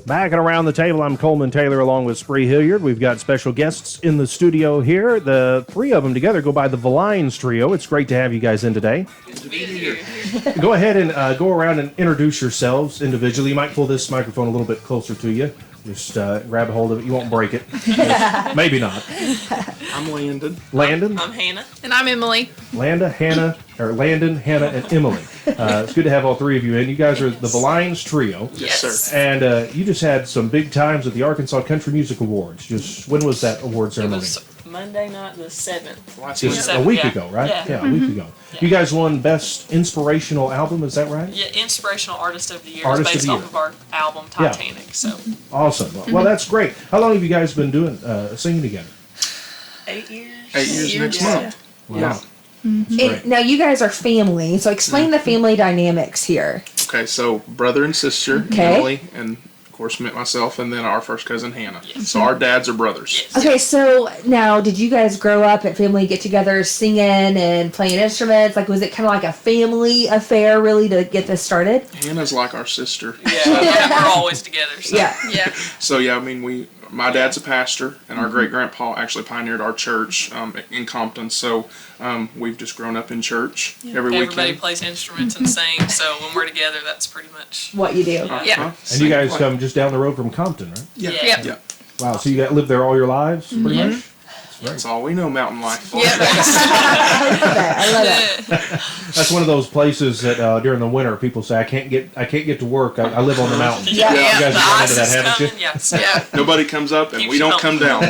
Back and around the table, I'm Coleman Taylor along with Spree Hilliard. We've got special guests in the studio here. The three of them together go by the Villines Trio. It's great to have you guys in today. Good to be here. Go ahead and go around and introduce yourselves individually. You might pull this microphone a little bit closer to you. Just grab a hold of it. You won't break it. Maybe not. I'm Landon. Landon? I'm Hannah. And I'm Emily. Landon, Hannah, and Emily. It's good to have all three of you in. You guys are the Villines Trio. Yes, sir. And you just had some big times at the Arkansas Country Music Awards. Just when was that award It ceremony? was Monday night, the 7th. Just a week Yeah. ago, right? Yeah. A week ago. Yeah. You guys won Best Inspirational Album, is that right? Yeah, Inspirational Artist of the Year Artist is of based the off Year. of our album Titanic. So Awesome. Well, that's great. How long have you guys been doing singing together? 8 years. 8 years next Yeah. month. Wow. Yeah. Great. Now you guys are family, so explain the family dynamics here. Okay, so brother and sister, Okay. Emily, and of course myself, and then our first cousin Hannah. So our dads are brothers. Yes. Okay, so now did you guys grow up at family get-togethers singing and playing instruments? Like, was it kind of like a family affair really to get this started? Hannah's like our sister. Yeah, we're always together. So. Yeah. Yeah. So yeah, I mean my dad's a pastor, and our great grandpa actually pioneered our church in Compton. So we've just grown up in church every Everybody weekend. plays instruments and sings, so when we're together, that's pretty much. What you do? Yeah. And you guys come just down the road from Compton, right? Yeah. Yeah. Yeah. Wow, so you lived there all your lives, pretty much? That's all we know, mountain life. I love that. That's one of those places that during the winter people say, I can't get to work. I live on the mountain. Yeah. You guys the have run ice into that, is haven't you? coming. Yes. Yeah. Nobody comes up, and Keeps we you don't come down.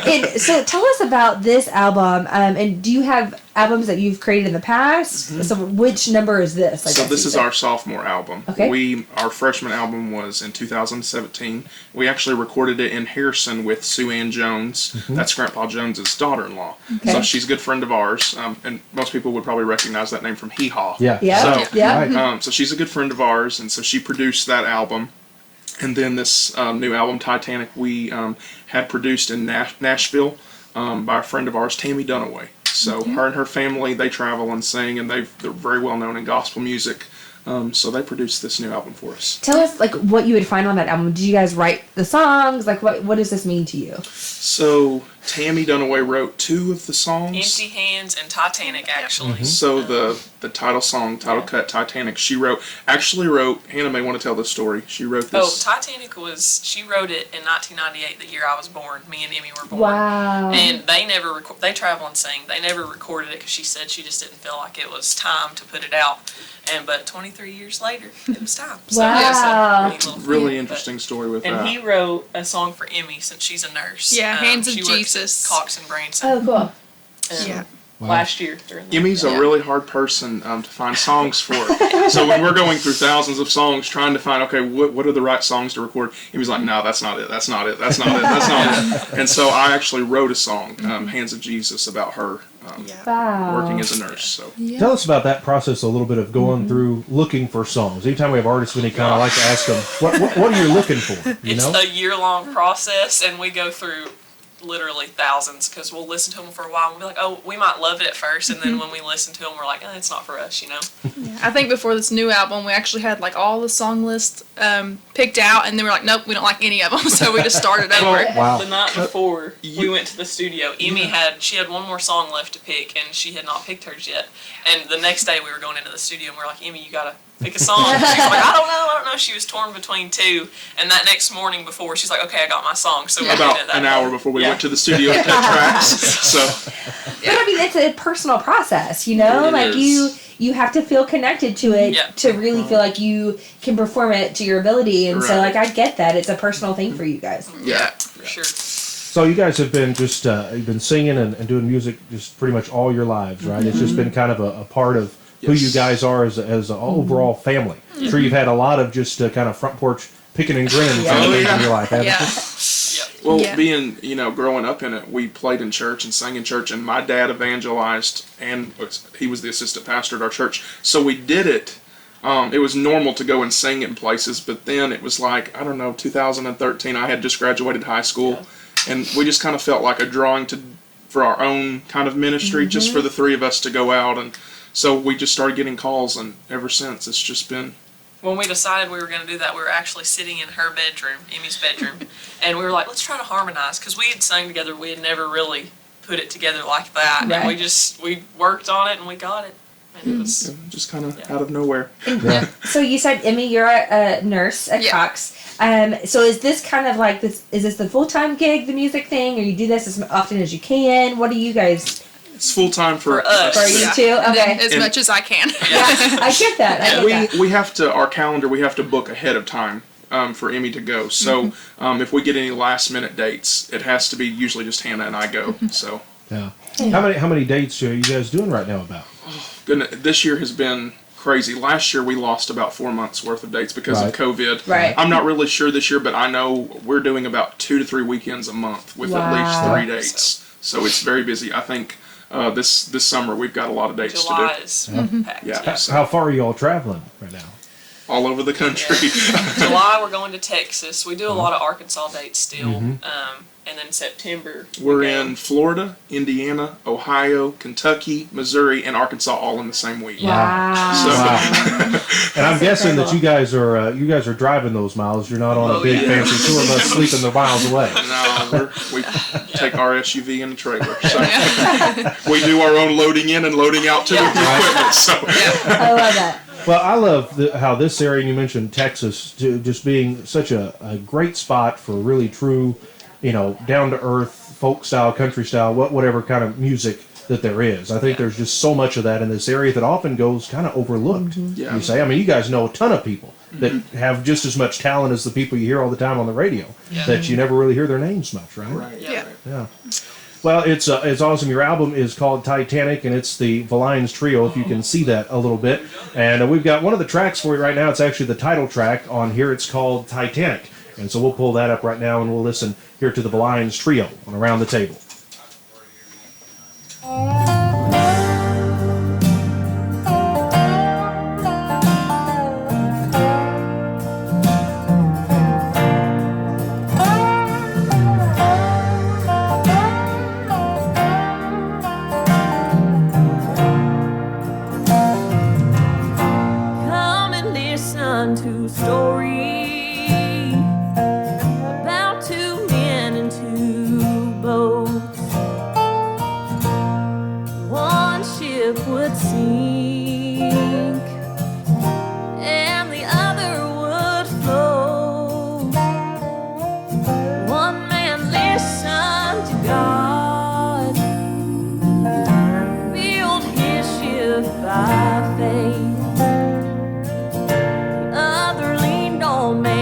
And so tell us about this album. And do you have albums that you've created in the past? So which number is this? I So guess this you is said? our sophomore album. Okay. Our freshman album was in 2017. We actually recorded it in Harrison with Sue Ann Jones. That's Grandpa Jones's daughter-in-law. Okay. So she's a good friend of ours, and most people would probably recognize that name from Hee Haw. Yeah. Yeah. So, Yeah. Right. So she's a good friend of ours, and so she produced that album. And then this new album, Titanic, we had produced in Nashville by a friend of ours, Tammy Dunaway. So her and her family, they travel and sing, and they're very well known in gospel music. So they produced this new album for us. Tell us like what you would find on that album. Did you guys write the songs? Like what does this mean to you? So Tammy Dunaway wrote 2 of the songs. Empty Hands and Titanic, actually. So the title song, title cut, Titanic, actually wrote, Hannah may want to tell this story. She wrote Oh, this. Titanic she wrote it in 1998, the year I was born. Me and Emmy were born. Wow. And they never they travel and sing. They never recorded it because she said she just didn't feel like it was time to put it out. But 23 years later, it was time. So Wow. it's a neat little Really thing, interesting story with And that. he wrote a song for Emmy since she's a nurse. Yeah, Hands of she works at Jesus. Cox and Branson. Oh, cool. Yeah. Last year during the Emmy's a really hard person to find songs for. So when we're going through thousands of songs trying to find, okay, what are the right songs to record? Emmy's like, no, that's not it. That's not it. That's not it. That's not it. And so I actually wrote a song, Hands of Jesus, about her Wow. working as a nurse. So Tell us about that process a little bit of going through looking for songs. Anytime we have artists, we kind of like to ask them, what are you looking for? You It's know? a year-long process, and we go through literally thousands because we'll listen to them for a while and we'll be like, oh, we might love it at first, and then when we listen to them, we're like, it's not for us, you know? I think before this new album, we actually had like all the song lists picked out, and then we're like, nope, we don't like any of them, so we just started over. Wow. The night before we went to the studio, Emmy had one more song left to pick, and she had not picked hers yet. And the next day we were going into the studio, and we were like, Emmy, you gotta pick a song. She's like, I don't know. She was torn between 2. And that next morning before, she's like, okay, I got my song. So we did about it that an day. hour before we went to the studio to take tracks. So But I mean, it's a personal process, you know? It Like is. you have to feel connected to it Yeah. to really feel like you can perform it to your ability. And so Right. like I get that. It's a personal thing for you guys. yeah. For sure. So you guys have been just you've been singing and doing music just pretty much all your lives, right? It's just been kind of a part of who Yes. you guys are as an overall family. I'm sure you've had a lot of just kind of front porch picking and grinning Yeah. kind of Oh, things yeah. in your life, haven't Yeah. you? Well, Yeah. being, growing up in it, we played in church and sang in church, and my dad evangelized, and he was the assistant pastor at our church. So we did it. It was normal to go and sing in places, but then it was like, 2013, I had just graduated high school, and we just kind of felt like a drawing for our own kind of ministry, just for the 3 of us to go out, and so we just started getting calls, and ever since, it's just been when we decided we were going to do that, we were actually sitting in her bedroom, Emmy's bedroom, and we were like, let's try to harmonize, because we had sung together. We had never really put it together like that, Right. and we worked on it, and we got it. And it was, Just kind of out of nowhere. Yeah. So you said, Emmy, you're a nurse at Yeah. Cox. So is this kind of like this? Is this the full-time gig, the music thing, or you do this as often as you can? What do you guys? It's full time for For us. For you Yeah. too? And then Okay. as much as I can. I get that. I get that. We have to, our calendar, we have to book ahead of time for Emmy to go. So if we get any last minute dates, it has to be usually just Hannah and I go. So Yeah. How many dates are you guys doing right now about? goodness, this year has been crazy. Last year we lost about 4 months worth of dates because Right. of COVID. Right. I'm not really sure this year, but I know we're doing about 2 to 3 weekends a month with at least Wow. 3 dates. So it's very busy. I think this summer we've got a lot of dates July to is packed. Yeah. So How far are you all traveling right now? do all over the country. July we're going to Texas. We do a lot of Arkansas dates still, and then September We're we go- in Florida, Indiana, Ohio, Kentucky, Missouri, and Arkansas all in the same week. Wow. So And I'm guessing that incredible. you guys are driving those miles. You're not on a Oh, big yeah. fancy tour bus sleeping the miles away. no, we take our SUV in a trailer. So we do our own loading in and loading out too with the equipment. So I love that. Well, I love how this area, and you mentioned Texas, just being such a great spot for really true, down to earth, folk style, country style, whatever kind of music that there is. I think there's just so much of that in this area that often goes kind of overlooked. Yeah. You say, I mean, you guys know a ton of people that have just as much talent as the people you hear all the time on the radio, that you never really hear their names much, right? right. Yeah. Yeah. Well, it's awesome. Your album is called Titanic, and it's the Villines Trio, if you can see that a little bit. And we've got one of the tracks for you right now. It's actually the title track on here. It's called Titanic. And so we'll pull that up right now, and we'll listen here to the Villines Trio on Around the Table. Come and listen to a story about two men and two boats. One ship would sink and the other would float. One man listened to God, built his ship by faith. The other leaned on man.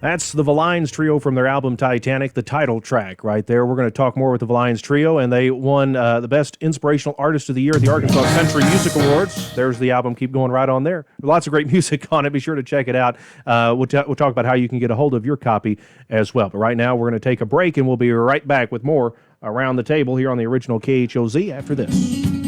That's the Villines Trio from their album Titanic, the title track right there. We're going to talk more with the Villines Trio, and they won the Best Inspirational Artist of the Year at the Arkansas Country Music Awards. There's the album. Keep going right on there. Lots of great music on it. Be sure to check it out. We'll talk about how you can get a hold of your copy as well. But right now, we're going to take a break, and we'll be right back with more Around the Table here on the original KHOZ after this.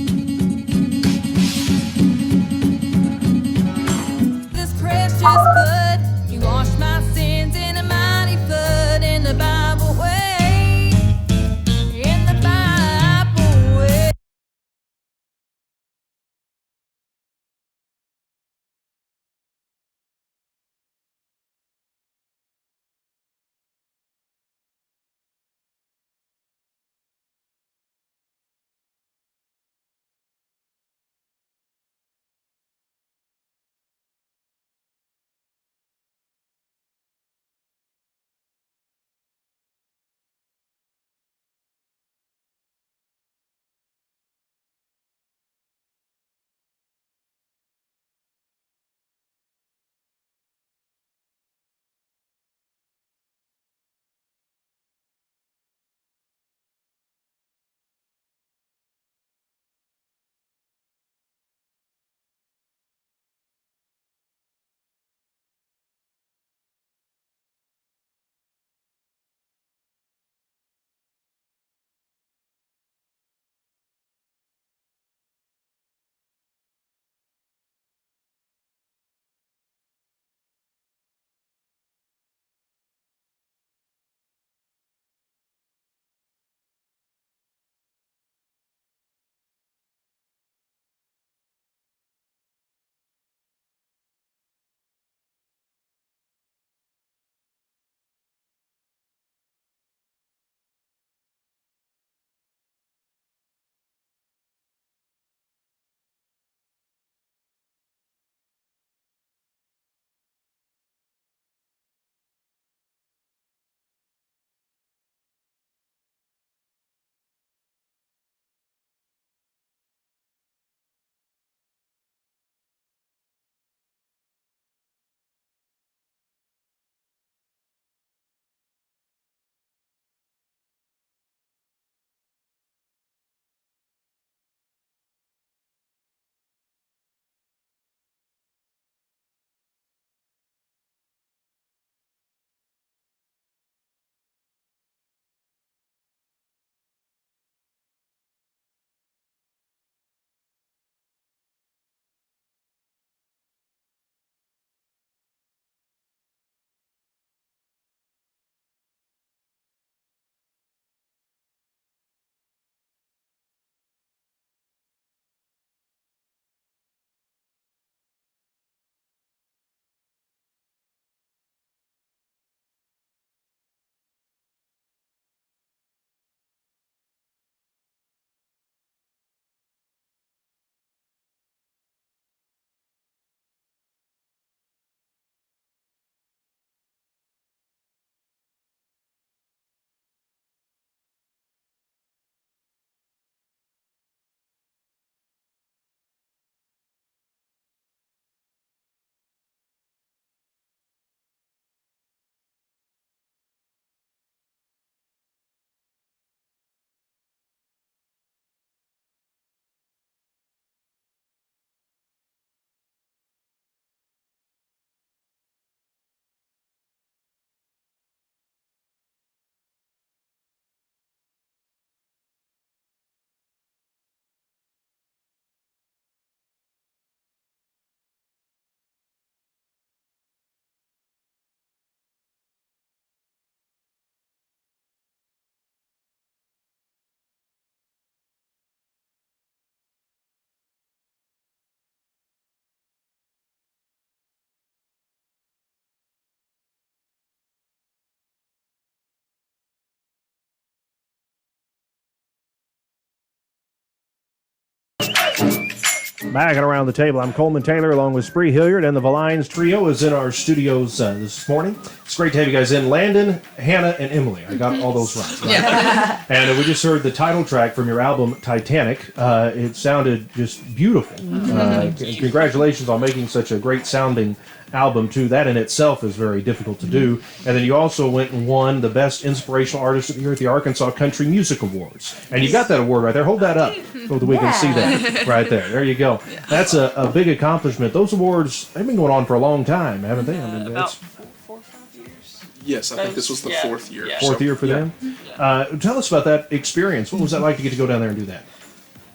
Back and around the table, I'm Coleman Taylor along with Spree Hilliard, and the Villines Trio is in our studios this morning. It's great to have you guys in. Landon, Hannah, and Emily. I got all those right. Yeah. And we just heard the title track from your album, Titanic. It sounded just beautiful. Congratulations on making such a great sounding album, too. That in itself is very difficult to do. And then you also went and won the Best Inspirational Artist of the Year at the Arkansas Country Music Awards. And you got that award right there. Hold that up so that we can see that right there. There you go. That's a big accomplishment.Ose awards, they've been going on for a long time, haven't they? I mean, About that's 4 or 5 years. Yes, I think this was the fourth year. Yeah. fourth year for them. Tell us about that experience. What was that like to get to go down there and do that?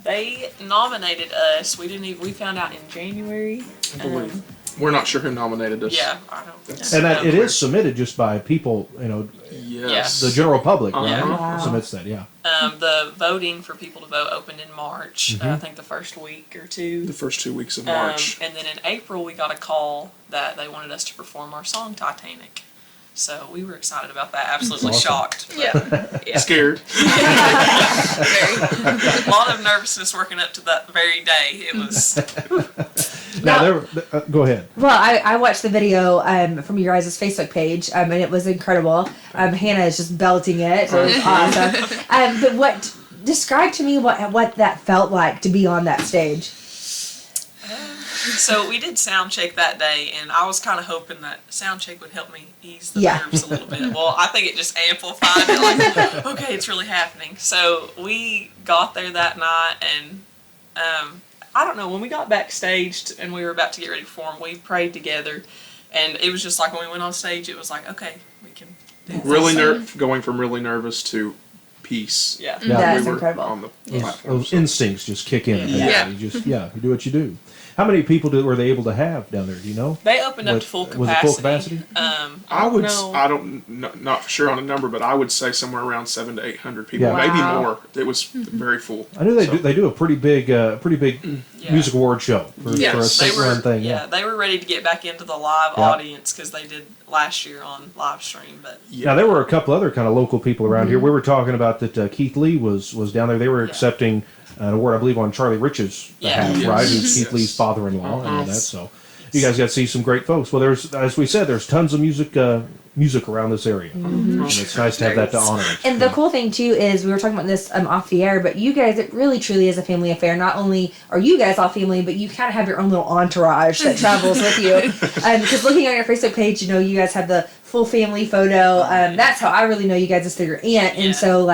They nominated us. We found out in January. I believe. We're not sure who nominated us. Yeah, I don't. And that it is submitted just by people, Yes. the general public, right? Uh-huh. Wow. Submits that, yeah. The voting for people to vote opened in March. I think the first week or two. The first 2 weeks of March. And then in April, we got a call that they wanted us to perform our song Titanic. So we were excited about that. Absolutely Awesome. shocked. Yeah. Scared. A lot of nervousness working up to that very day. It was. Now, go ahead. Well, I watched the video from your guys' Facebook page, and it was incredible. Hannah is just belting it. So it was awesome. But describe to me what that felt like to be on that stage. So we did sound check that day, and I was kind of hoping that sound check would help me ease the Yeah. nerves a little bit. Well, I think it just amplified it. Like, okay, it's really happening. So we got there that night, and I don't know, when we got backstage and we were about to get ready to perform, we prayed together, and it was just like when we went on stage, it was like, okay, we can do this. Going from really nervous to peace. Yeah. Yeah. That's we were incredible. on the platform. Those instincts just kick in. Yeah. You do what you do. How many people were they able to have down there? Do you know? They opened up Was- to full capacity. was it full capacity? I don't know, not for sure on a number, but I would say somewhere around 700 to 800 people, Yeah. maybe Wow. more. It was very full. I know So- they do a pretty big Yeah. music award show for a Yes, state run thing. Yeah, they were ready to get back into the live Yeah. audience because they did last year on live stream. But Yeah. Now there were a couple other kind of local people around here. We were talking about that Keith Lee was down there. They were accepting an award, I believe, on Charlie Rich's behalf, Yes. right? Who's Keith Yes. Lee's father-in-law. I know that. So you guys got to see some great folks. Well, as we said, there's tons of music around this area, and it's nice to have that to honor it. And the cool thing too is we were talking about this off the air, but you guys, it really truly is a family affair. Not only are you guys all family, but you kind of have your own little entourage that travels with you. Because looking on your Facebook page, you guys have the full family photo. That's how I really know you guys is through your aunt. Yeah. And so,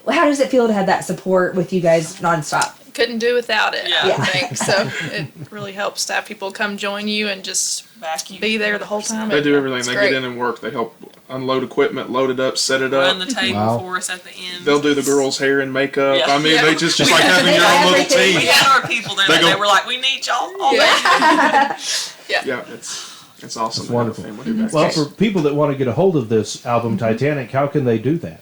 how does it feel to have that support with you guys nonstop? Couldn't do without it, Yeah. I think. So it really helps to have people come join you and just back you be there the whole time. They do everything. It's They great. get in and work. They help unload equipment, load it up, set it run up. the table Wow. for us at the end. They'll do the girls' hair and makeup. Yeah. I mean, Yeah. they just like having your own little Everything. We team. had our people there. They They go- were like, "We need y'all all day." Yeah, it's awesome. It's to have a wonderful. family back Well, there. for people that want to get a hold of this album, Titanic, how can they do that?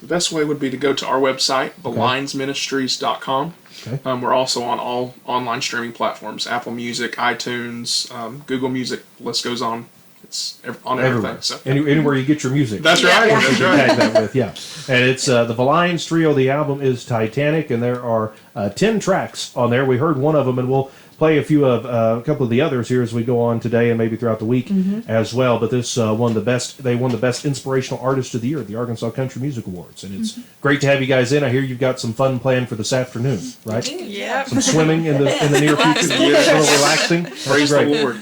The best way would be to go to our website, vilinesministries.com. Okay. We're also on all online streaming platforms: Apple Music, iTunes, Google Music. List goes on. It's on everything. Everywhere. So Anywhere you get your music. that's right. Yeah. That's You right. tag that with, yeah. And it's the Villines Trio. The album is Titanic, and there are 10 tracks on there. We heard one of them, and we'll play a couple of the others here as we go on today and maybe throughout the week as well. But this won the best. They won the Best Inspirational Artist of the Year at the Arkansas Country Music Awards, and it's great to have you guys in. I hear you've got some fun planned for this afternoon, right? Yeah. Some swimming in the near future. A little relaxing. That's Praise the great. Lord.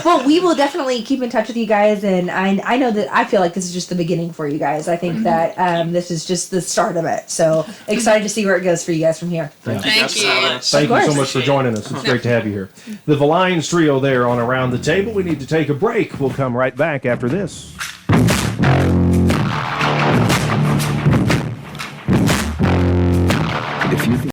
Well, we will definitely keep in touch with you guys, and I know that I feel like this is just the beginning for you guys. I think that this is just the start of it. So excited to see where it goes for you guys from here. Thank Thank guys for you. having us. Thank you so course. much for joining us. It's great to have you here. The Villines Trio there on Around the Table. We need to take a break. We'll come right back after this.